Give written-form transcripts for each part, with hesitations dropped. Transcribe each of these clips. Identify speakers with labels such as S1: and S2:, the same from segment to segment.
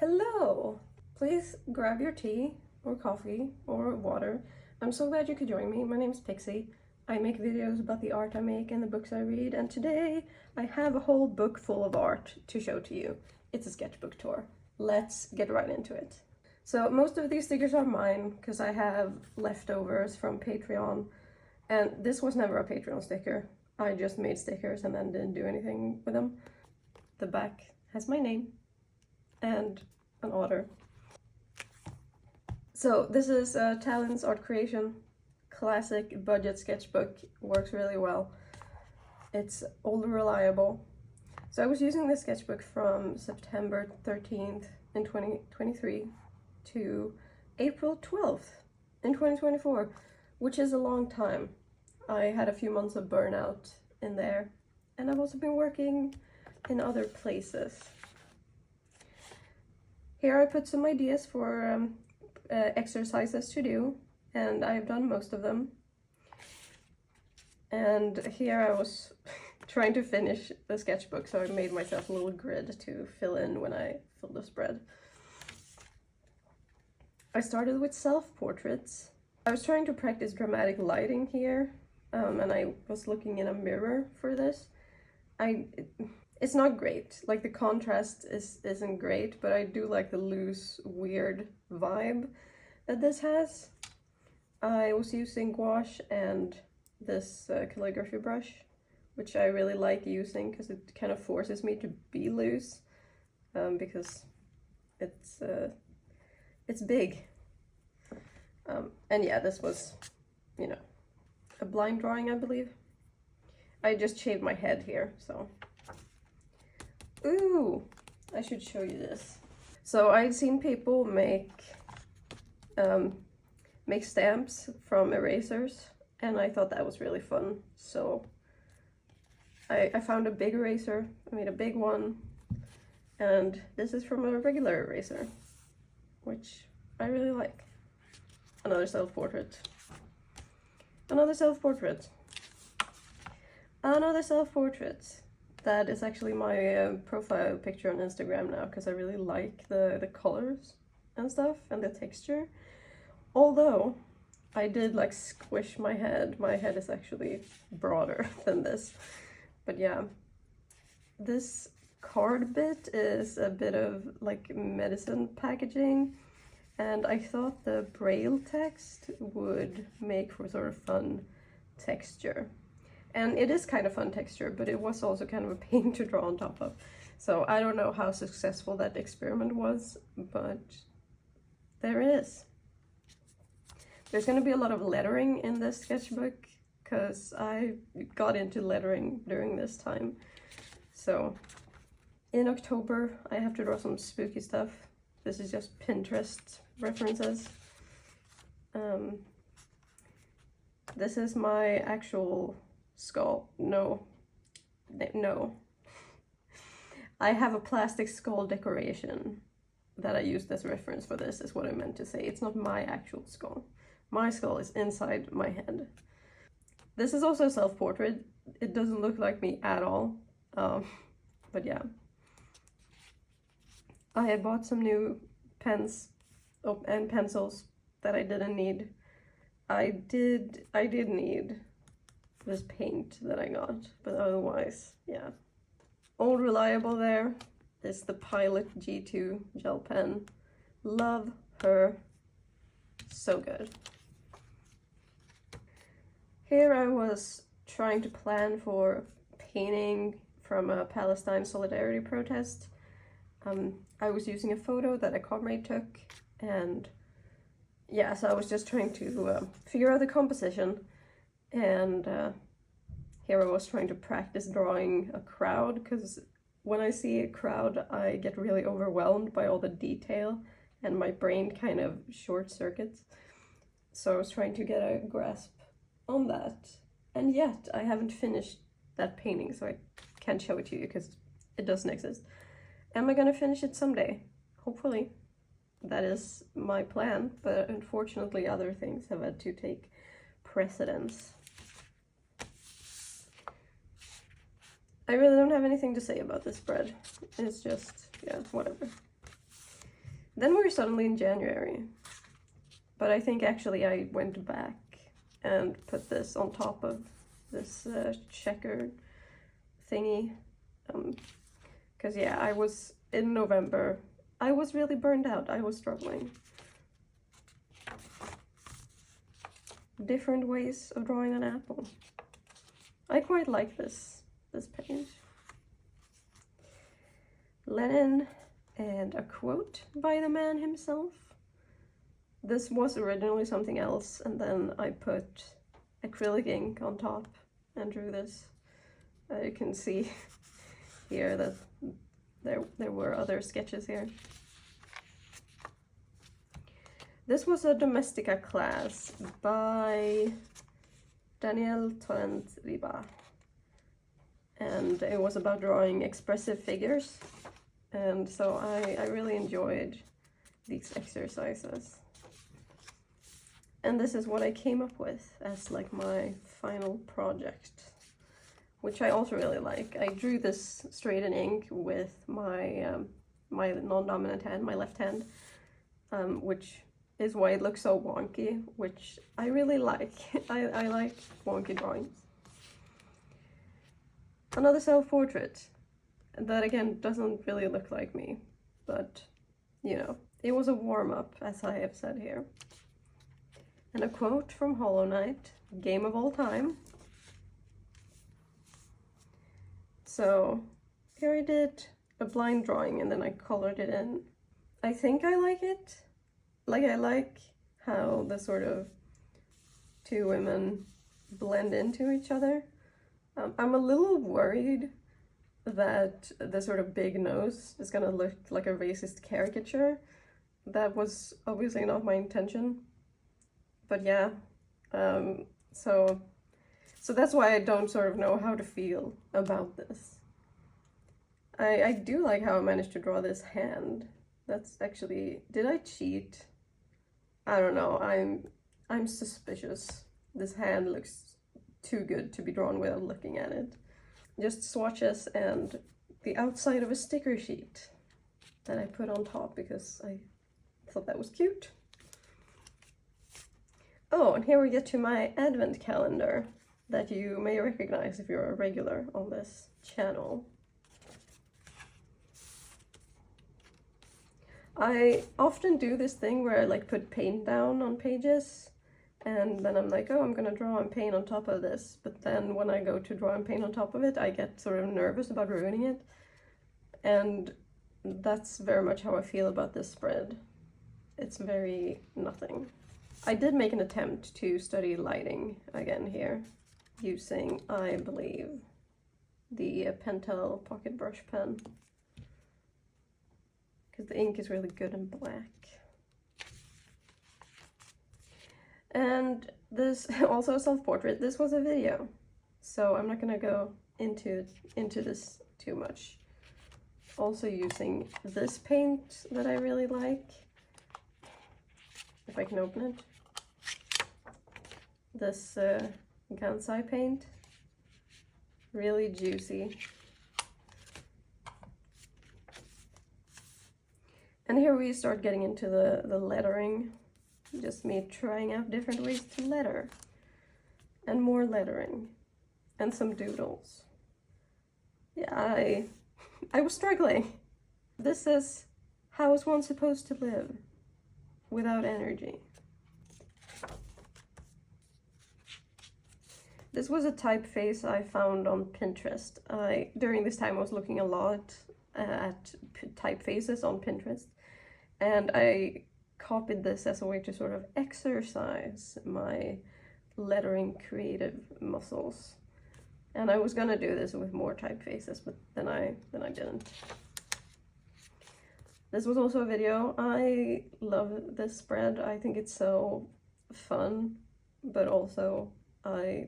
S1: Hello! Please grab your tea or coffee or water. I'm so glad you could join me. My name is Pixie. I make videos about the art I make and the books I read, and today I have a whole book full of art to show to you. It's a sketchbook tour. Let's get right into it. So most of these stickers are mine because I have leftovers from Patreon, and this was never a Patreon sticker. I just made stickers and then didn't do anything with them. The back has my name and an otter. So this is Talon's Art Creation classic budget sketchbook. Works really well. It's old and reliable. So I was using this sketchbook from September 13th in 2023 to April 12th in 2024, which is a long time. I had a few months of burnout in there, and I've also been working in other places. Here I put some ideas for exercises to do, and I've done most of them. And here I was trying to finish the sketchbook, so I made myself a little grid to fill in when I fill the spread. I started with self-portraits. I was trying to practice dramatic lighting here, and I was looking in a mirror for this. It's not great, like the contrast isn't great, but I do like the loose, weird vibe that this has. I was using gouache and this calligraphy brush, which I really like using because it kind of forces me to be loose, because it's big. And yeah, this was, a blind drawing, I believe. I just shaved my head here, so. Ooh, I should show you this. So I'd seen people make stamps from erasers, and I thought that was really fun. So I found a big eraser, I made a big one, and this is from a regular eraser, which I really like. Another self-portrait. Another self-portrait. Another self-portrait. That is actually my profile picture on Instagram now, because I really like the colors and stuff and the texture. Although I did like squish my head. My head is actually broader than this. But yeah, this card bit is a bit of like medicine packaging, and I thought the braille text would make for sort of fun texture. And it is kind of fun texture, but it was also kind of a pain to draw on top of. So I don't know how successful that experiment was, but there it is. There's going to be a lot of lettering in this sketchbook, because I got into lettering during this time. So in October, I have to draw some spooky stuff. This is just Pinterest references. This is my actual skull. No. I have a plastic skull decoration that I used as reference for this, is what I meant to say. It's not my actual skull. My skull is inside my head. This is also a self-portrait. It doesn't look like me at all. But yeah. I had bought some new pens and pencils that I didn't need. I did need this paint that I got, but otherwise, yeah. Old reliable there is the Pilot G2 gel pen. Love her. So good. Here I was trying to plan for painting from a Palestine solidarity protest. I was using a photo that a comrade took, and yeah, so I was just trying to figure out the composition. And here I was trying to practice drawing a crowd, because when I see a crowd, I get really overwhelmed by all the detail, and my brain kind of short circuits. So I was trying to get a grasp on that, and yet I haven't finished that painting, so I can't show it to you because it doesn't exist. Am I gonna finish it someday? Hopefully. That is my plan, but unfortunately other things have had to take precedence. I really don't have anything to say about this spread. It's just, yeah, whatever. Then we were suddenly in January, but I think actually I went back and put this on top of this checkered thingy, because yeah, I was in November, I was really burned out, I was struggling. Different ways of drawing an apple. I quite like this page. Lenin and a quote by the man himself. This was originally something else, and then I put acrylic ink on top and drew this. You can see here that there were other sketches here. This was a Domestica class by Daniel Torrent Riba, and it was about drawing expressive figures, and so I really enjoyed these exercises. And this is what I came up with as like my final project, which I also really like. I drew this straight in ink with my my non-dominant hand, my left hand, which is why it looks so wonky, which I really like. I like wonky drawings. Another self-portrait that again doesn't really look like me, but you know, it was a warm-up, as I have said here. And a quote from Hollow Knight, game of all time. So here I did a blind drawing and then I colored it in. I think I like it. Like, I like how the sort of two women blend into each other. I'm a little worried that the sort of big nose is gonna look like a racist caricature. That was obviously not my intention. But yeah, so that's why I don't sort of know how to feel about this. I do like how I managed to draw this hand. That's actually, did I cheat? I don't know, I'm suspicious. This hand looks too good to be drawn without looking at it. Just swatches and the outside of a sticker sheet that I put on top because I thought that was cute. Oh, and here we get to my advent calendar that you may recognize if you're a regular on this channel. I often do this thing where I like put paint down on pages and then I'm like, oh, I'm gonna draw and paint on top of this. But then when I go to draw and paint on top of it, I get sort of nervous about ruining it. And that's very much how I feel about this spread. It's very nothing. I did make an attempt to study lighting again here, using, I believe, the Pentel pocket brush pen, because the ink is really good in black. And this, also a self-portrait, this was a video, so I'm not gonna go into this too much. Also using this paint that I really like, if I can open it. This Gansai paint, really juicy. And here we start getting into the lettering, just me trying out different ways to letter, and more lettering, and some doodles. Yeah, I was struggling. This is how is one supposed to live without energy? This was a typeface I found on Pinterest. During this time I was looking a lot at typefaces on Pinterest, and I copied this as a way to sort of exercise my lettering creative muscles. And I was gonna do this with more typefaces, but then I didn't. This was also a video. I love this spread. I think it's so fun, but also I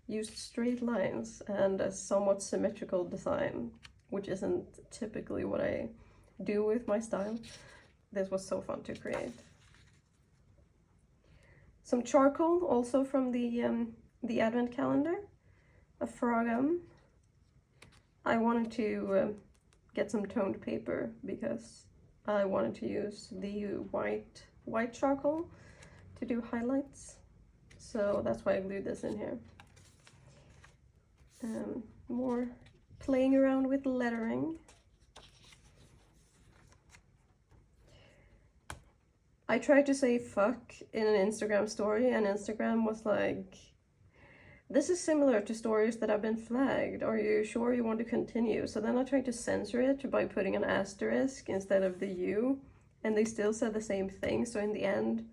S1: used straight lines and a somewhat symmetrical design, which isn't typically what I do with my style. This was so fun to create. Some charcoal, also from the advent calendar, a frogum. I wanted to get some toned paper because I wanted to use the white charcoal to do highlights. So that's why I glued this in here. More playing around with lettering. I tried to say fuck in an Instagram story, and Instagram was like, this is similar to stories that have been flagged. Are you sure you want to continue? So then I tried to censor it by putting an asterisk instead of the U, and they still said the same thing. So in the end,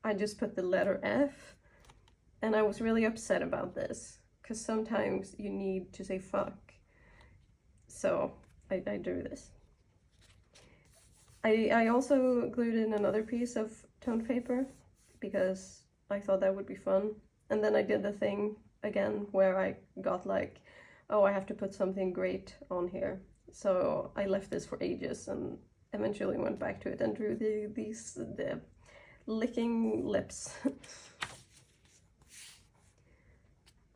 S1: I just put the letter F, and I was really upset about this, because sometimes you need to say fuck. So I drew this. I also glued in another piece of toned paper because I thought that would be fun. And then I did the thing again where I got like, oh, I have to put something great on here. So I left this for ages and eventually went back to it and drew these licking lips.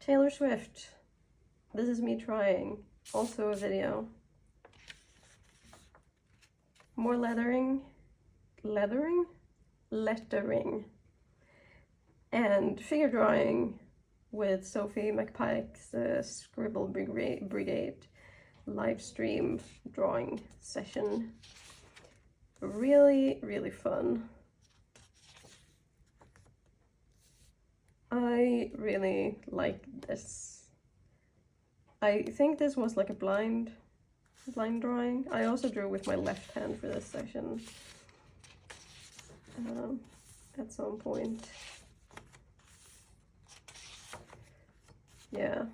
S1: Taylor Swift. This is me trying. Also a video. More lettering, and figure drawing with Sophie McPike's Scribble Brigade live stream drawing session. Really, really fun. I really like this. I think this was like a blind drawing. I also drew with my left hand for this session at some point. Yeah,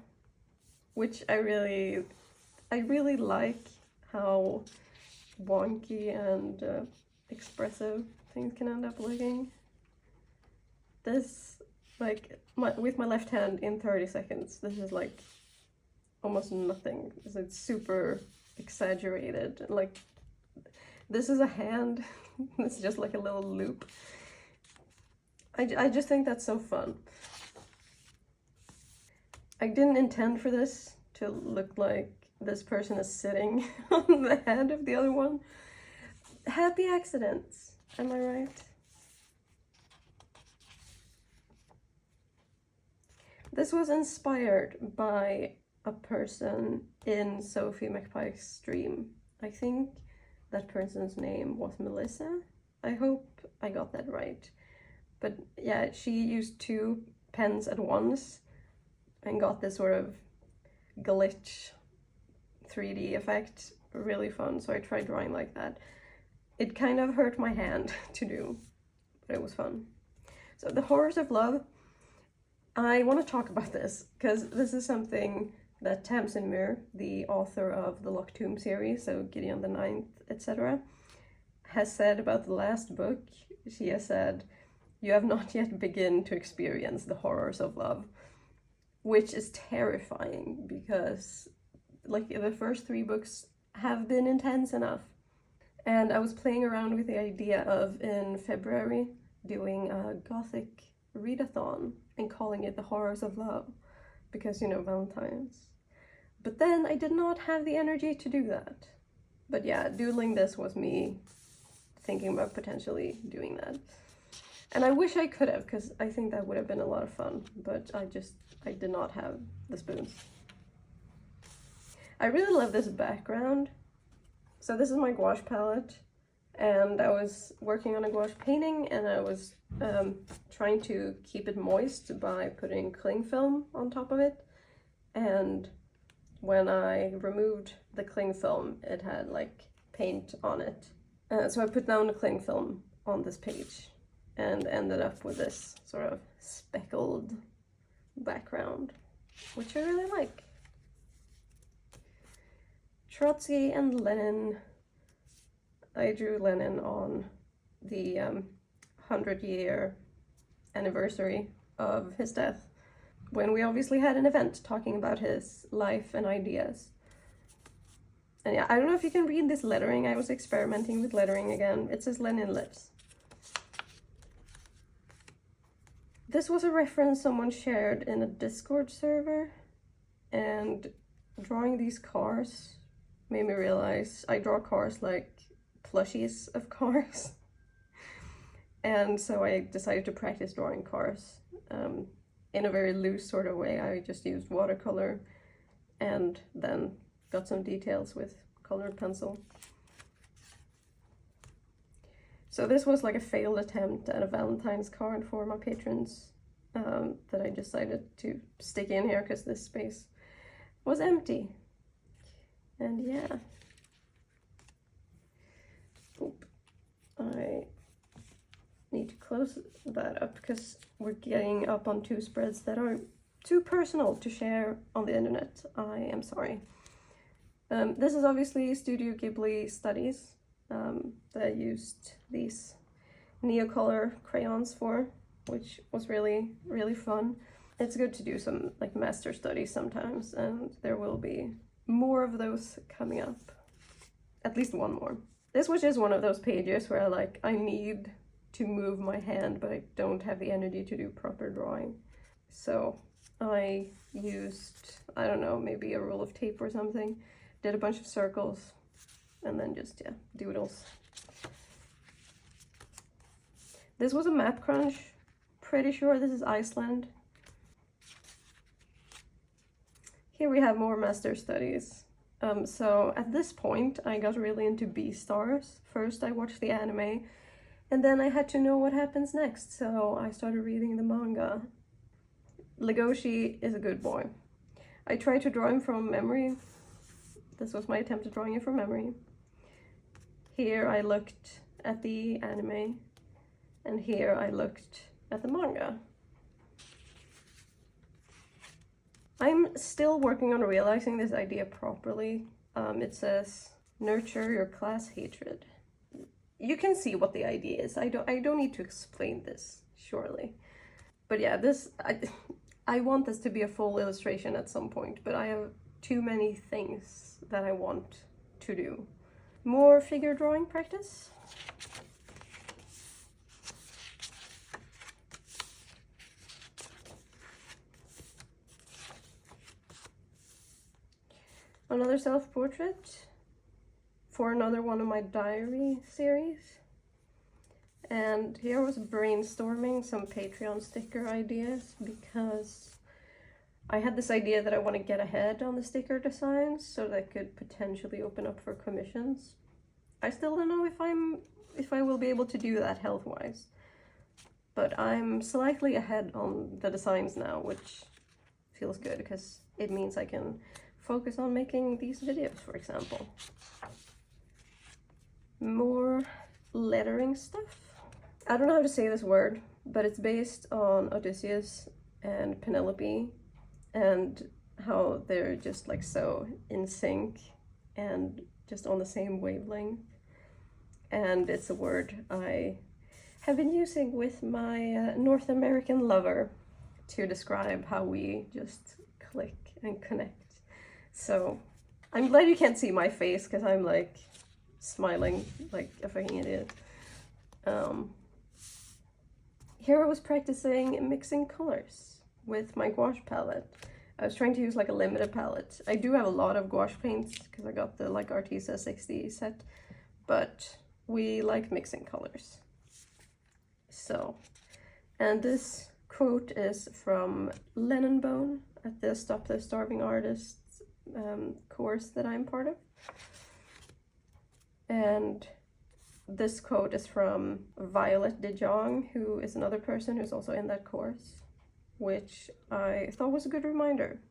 S1: which I really like how wonky and expressive things can end up looking. This, like, with my left hand in 30 seconds, this is like almost nothing. It's super exaggerated. Like, this is a hand. It's just like a little loop. I just think that's so fun. I didn't intend for this to look like this person is sitting on the head of the other one. Happy accidents, am I right? This was inspired by a person in Sophie McPike's stream. I think that person's name was Melissa. I hope I got that right. But yeah, she used 2 pens at once and got this sort of glitch 3D effect. Really fun, so I tried drawing like that. It kind of hurt my hand to do, but it was fun. So the Horrors of Love, I want to talk about this because this is something that Tamsin Muir, the author of the Locked Tomb series, so Gideon the Ninth, etc., has said about the last book. She has said, "You have not yet begun to experience the horrors of love," which is terrifying because, like, the first 3 books have been intense enough. And I was playing around with the idea of, in February, doing a gothic readathon and calling it the Horrors of Love, because, you know, Valentine's. But then I did not have the energy to do that. But yeah, doodling this was me thinking about potentially doing that. And I wish I could have, because I think that would have been a lot of fun, but I did not have the spoons. I really love this background. So this is my gouache palette, and I was working on a gouache painting, and I was trying to keep it moist by putting cling film on top of it. And when I removed the cling film, it had like paint on it. So I put down the cling film on this page and ended up with this sort of speckled background, which I really like. Trotsky and Lenin. I drew Lenin on the 100-year anniversary of his death, when we obviously had an event talking about his life and ideas. And yeah, I don't know if you can read this lettering. I was experimenting with lettering again. It says Lenin lives. This was a reference someone shared in a Discord server, and drawing these cars made me realize I draw cars like plushies of cars. And so I decided to practice drawing cars in a very loose sort of way. I just used watercolor and then got some details with colored pencil. So this was like a failed attempt at a Valentine's card for my patrons that I decided to stick in here because this space was empty. And yeah. Oop. I need to close that up because we're getting up on two spreads that are too personal to share on the internet. I am sorry. This is obviously Studio Ghibli Studies that I used these Neocolor crayons for, which was really, really fun. It's good to do some like master studies sometimes, and there will be more of those coming up. At least one more. This was just one of those pages where I need to move my hand, but I don't have the energy to do proper drawing. So I used, I don't know, maybe a roll of tape or something, did a bunch of circles, and then just, yeah, doodles. This was a map crunch. Pretty sure this is Iceland. Here we have more master studies. So at this point, I got really into Beastars. First I watched the anime, and then I had to know what happens next, so I started reading the manga. Legoshi is a good boy. I tried to draw him from memory. This was my attempt at drawing it from memory. Here I looked at the anime, and here I looked at the manga. I'm still working on realizing this idea properly. It says, nurture your class hatred. You can see what the idea is. I don't need to explain this, surely. But yeah, I want this to be a full illustration at some point, but I have too many things that I want to do. More figure drawing practice. Another self-portrait for another one of my diary series. And here I was brainstorming some Patreon sticker ideas because I had this idea that I want to get ahead on the sticker designs so that I could potentially open up for commissions. I still don't know if I will be able to do that health-wise, but I'm slightly ahead on the designs now, which feels good because it means I can focus on making these videos, for example. More lettering stuff. I don't know how to say this word, but it's based on Odysseus and Penelope and how they're just like so in sync and just on the same wavelength. And it's a word I have been using with my North American lover to describe how we just click and connect. So I'm glad you can't see my face because I'm like smiling like a fucking idiot. Here I was practicing mixing colors with my gouache palette. I was trying to use like a limited palette. I do have a lot of gouache paints because I got the like Artisa 60 set, but we like mixing colors. So, and this quote is from Lennon Bone at the Stop the Starving Artists course that I'm part of. And this quote is from Violet de Jong, who is another person who's also in that course, which I thought was a good reminder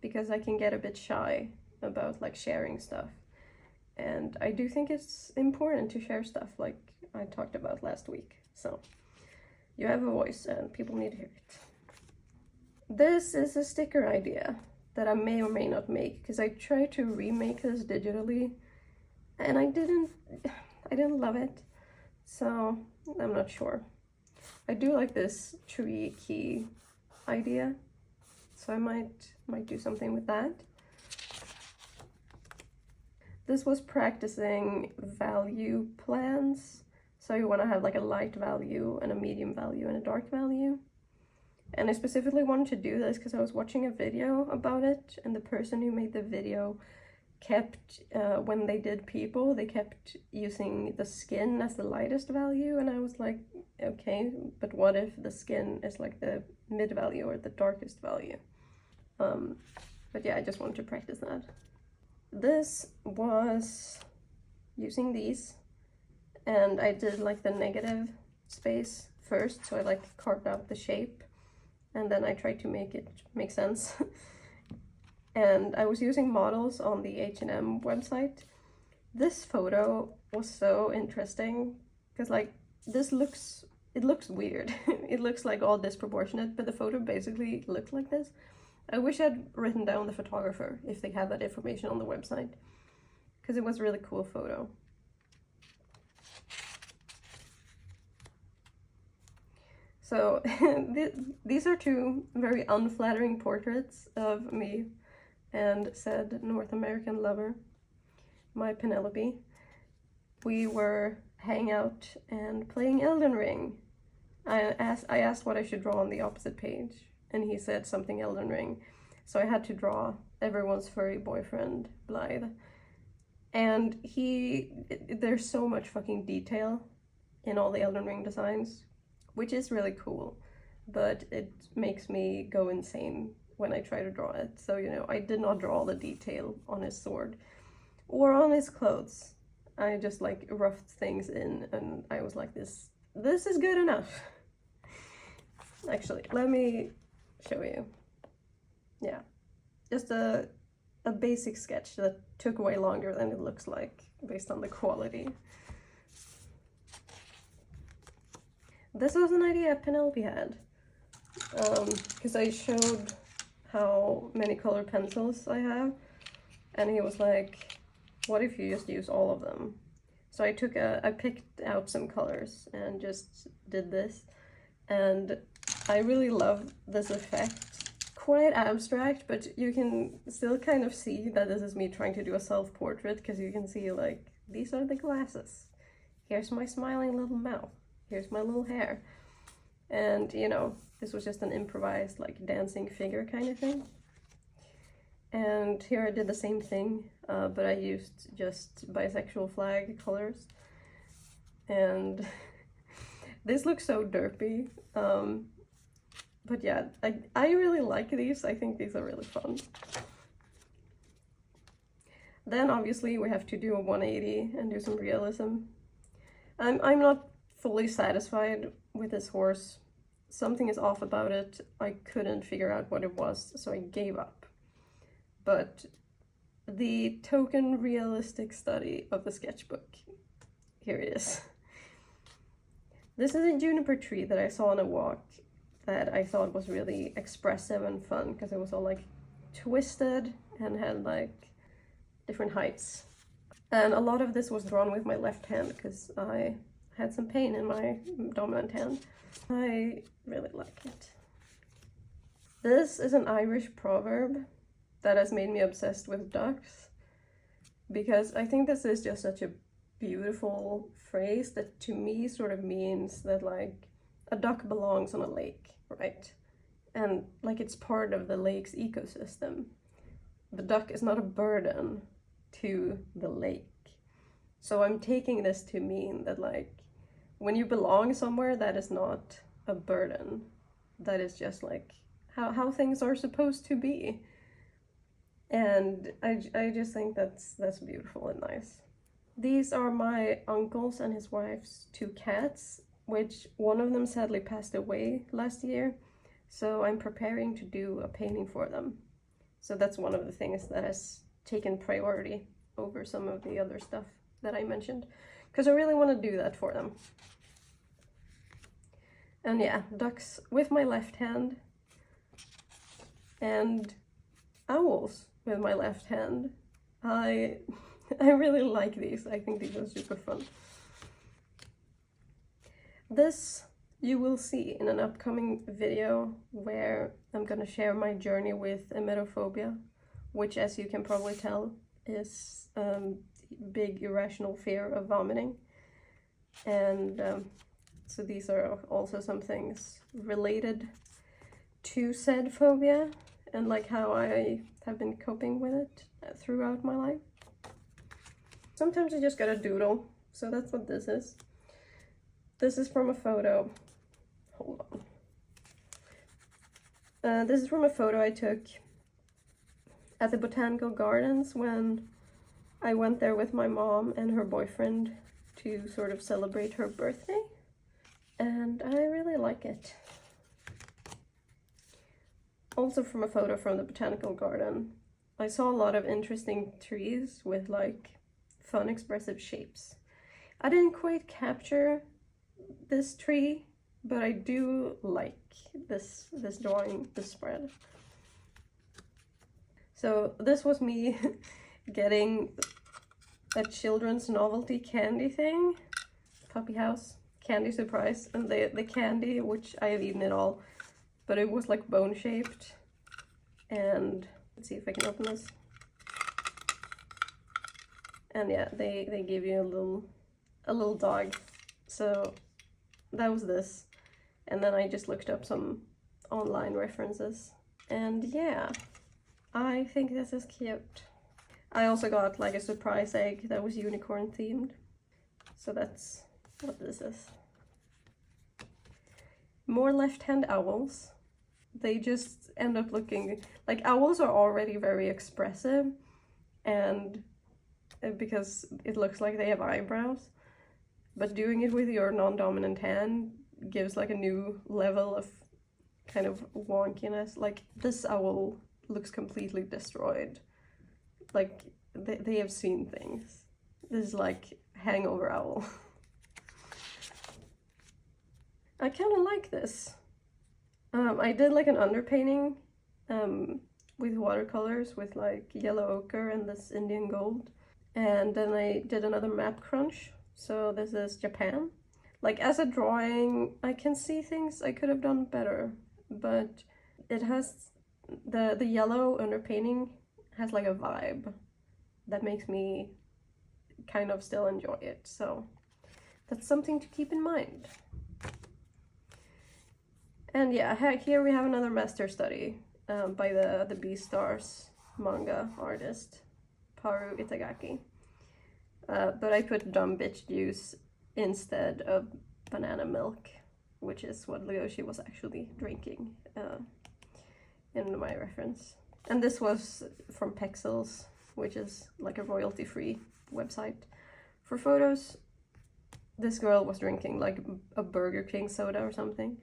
S1: because I can get a bit shy about like sharing stuff. And I do think it's important to share stuff like I talked about last week. So you have a voice and people need to hear it. This is a sticker idea that I may or may not make because I tried to remake this digitally and I didn't love it, so I'm not sure. I do like this tree key idea, so I might do something with that. This was practicing value plans, so you want to have like a light value and a medium value and a dark value. And I specifically wanted to do this because I was watching a video about it, and the person who made the video kept, when they did people, they kept using the skin as the lightest value, and I was like, okay, but what if the skin is like the mid value or the darkest value? But yeah, I just wanted to practice that. This was using these, and I did like the negative space first, so I like carved out the shape, and then I tried to make it make sense. And I was using models on the H&M website. This photo was so interesting because like it looks weird. It looks like all disproportionate, but the photo basically looked like this. I wish I'd written down the photographer if they have that information on the website, because it was a really cool photo. So these are two very unflattering portraits of me and said North American lover, my Penelope. We were hanging out and playing Elden Ring. I asked what I should draw on the opposite page, and he said something Elden Ring. So I had to draw everyone's furry boyfriend, Blythe. And there's so much fucking detail in all the Elden Ring designs, which is really cool, but it makes me go insane when I try to draw it. So, you know, I did not draw all the detail on his sword or on his clothes. I just like roughed things in, and I was like, this is good enough. Actually, let me show you. Yeah, just a basic sketch that took way longer than it looks like based on the quality. This was an idea Penelope had, because I showed how many colored pencils I have, and he was like, what if you just use all of them? So I picked out some colors and just did this, and I really love this effect. Quite abstract, but you can still kind of see that this is me trying to do a self-portrait, because you can see like, these are the glasses. Here's my smiling little mouth. Here's my little hair. And, you know, this was just an improvised, like, dancing figure kind of thing. And here I did the same thing, but I used just bisexual flag colors. And this looks so derpy. But yeah, I really like these. I think these are really fun. Then, obviously, we have to do a 180 and do some realism. I'm not fully satisfied with this horse. Something is off about it. I couldn't figure out what it was, so I gave up. But the token realistic study of the sketchbook, here it is. This is a juniper tree that I saw on a walk that I thought was really expressive and fun, because it was all like twisted and had like different heights. And a lot of this was drawn with my left hand because I had some pain in my dominant hand. I really like it. This is an Irish proverb that has made me obsessed with ducks, because I think this is just such a beautiful phrase that to me sort of means that like a duck belongs on a lake, right? And like it's part of the lake's ecosystem. The duck is not a burden to the lake. So I'm taking this to mean that like when you belong somewhere, that is not a burden. That is just like how things are supposed to be. And I just think that's beautiful and nice. These are my uncle's and his wife's two cats, which one of them sadly passed away last year. So I'm preparing to do a painting for them. So that's one of the things that has taken priority over some of the other stuff that I mentioned, because I really want to do that for them. And yeah, ducks with my left hand and owls with my left hand. I really like these. I think these are super fun. This you will see in an upcoming video where I'm gonna share my journey with emetophobia, which, as you can probably tell, is big irrational fear of vomiting. And so these are also some things related to said phobia and like how I have been coping with it throughout my life. Sometimes you just gotta doodle, so that's what this is. This is from a photo. Hold on. This is from a photo I took at the botanical gardens when I went there with my mom and her boyfriend to sort of celebrate her birthday. And I really like it. Also from a photo from the botanical garden, I saw a lot of interesting trees with like fun expressive shapes. I didn't quite capture this tree, but I do like this drawing, this spread. So this was me getting a children's novelty candy thing, puppy house candy surprise, and the candy, which I have eaten it all, but it was like bone shaped. And let's see if I can open this. And yeah, they give you a little dog. So that was this. And then I just looked up some online references. And yeah, I think this is cute. I also got like a surprise egg that was unicorn themed. So that's what this is. More left-hand owls. They just end up looking like owls are already very expressive, and because it looks like they have eyebrows, but doing it with your non-dominant hand gives like a new level of kind of wonkiness. Like this owl looks completely destroyed. Like they have seen things. This is like hangover owl. I kind of like this. I did like an underpainting with watercolors with like yellow ochre and this Indian gold. And then I did another map crunch. So this is Japan. Like as a drawing, I can see things I could have done better, but it has the yellow underpainting has like a vibe that makes me kind of still enjoy it. So that's something to keep in mind. And yeah, here we have another master study by the Beastars manga artist, Paru Itagaki. But I put dumb bitch juice instead of banana milk, which is what Leoshi was actually drinking in my reference. And this was from Pexels, which is like a royalty-free website for photos. This girl was drinking like a Burger King soda or something.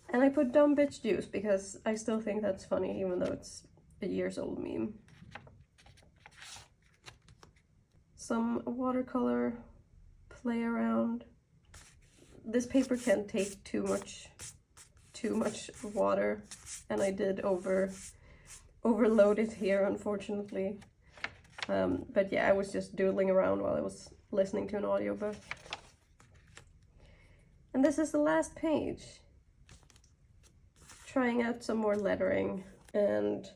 S1: And I put dumb bitch juice because I still think that's funny, even though it's a years old meme. Some watercolor play around. This paper can't take too much water, and I did overload it here, unfortunately. But yeah, I was just doodling around while I was listening to an audiobook. And this is the last page. Trying out some more lettering, and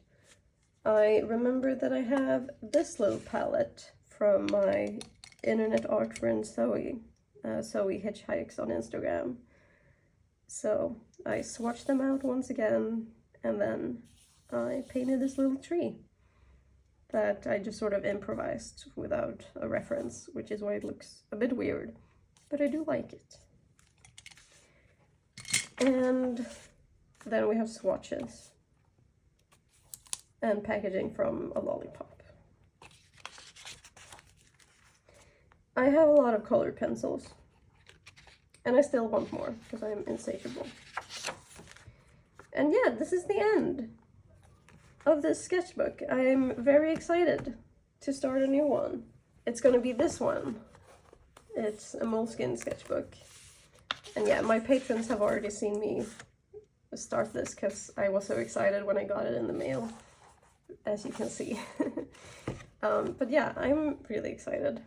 S1: I remember that I have this little palette from my internet art friend Zoe. Zoe Hitchhikes on Instagram. So I swatched them out once again, and then I painted this little tree that I just sort of improvised without a reference, which is why it looks a bit weird, but I do like it. And then we have swatches and packaging from a lollipop. I have a lot of colored pencils, and I still want more because I'm insatiable. And yeah, this is the end of this sketchbook. I'm very excited to start a new one. It's gonna be this one. It's a Moleskine sketchbook. And yeah, my patrons have already seen me start this because I was so excited when I got it in the mail, as you can see. But yeah, I'm really excited.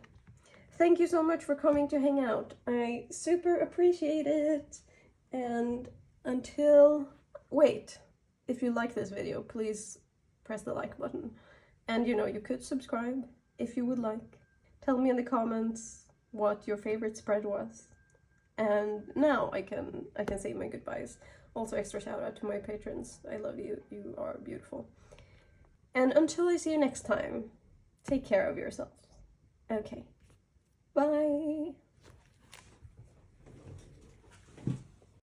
S1: Thank you so much for coming to hang out. I super appreciate it. And wait, if you like this video, please press the like button. And you know, you could subscribe if you would like. Tell me in the comments what your favorite spread was. And now I can say my goodbyes. Also, extra shout out to my patrons. I love you. You are beautiful. And until I see you next time, take care of yourselves. Okay, bye!